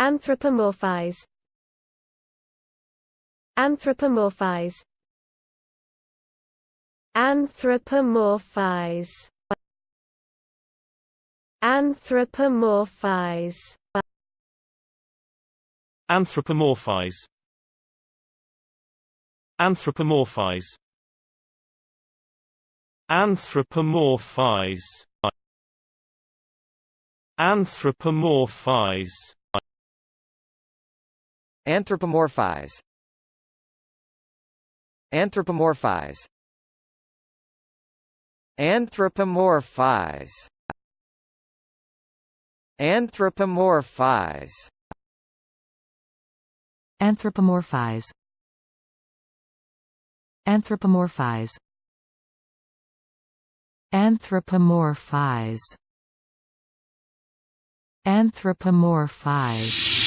Anthropomorphize. Anthropomorphize. Anthropomorphize. Anthropomorphize. Anthropomorphize. Anthropomorphize. Anthropomorphize. Anthropomorphize. Anthropomorphize. Anthropomorphize. Anthropomorphize. Anthropomorphize. Anthropomorphize. Anthropomorphize. Anthropomorphize. Anthropomorphize.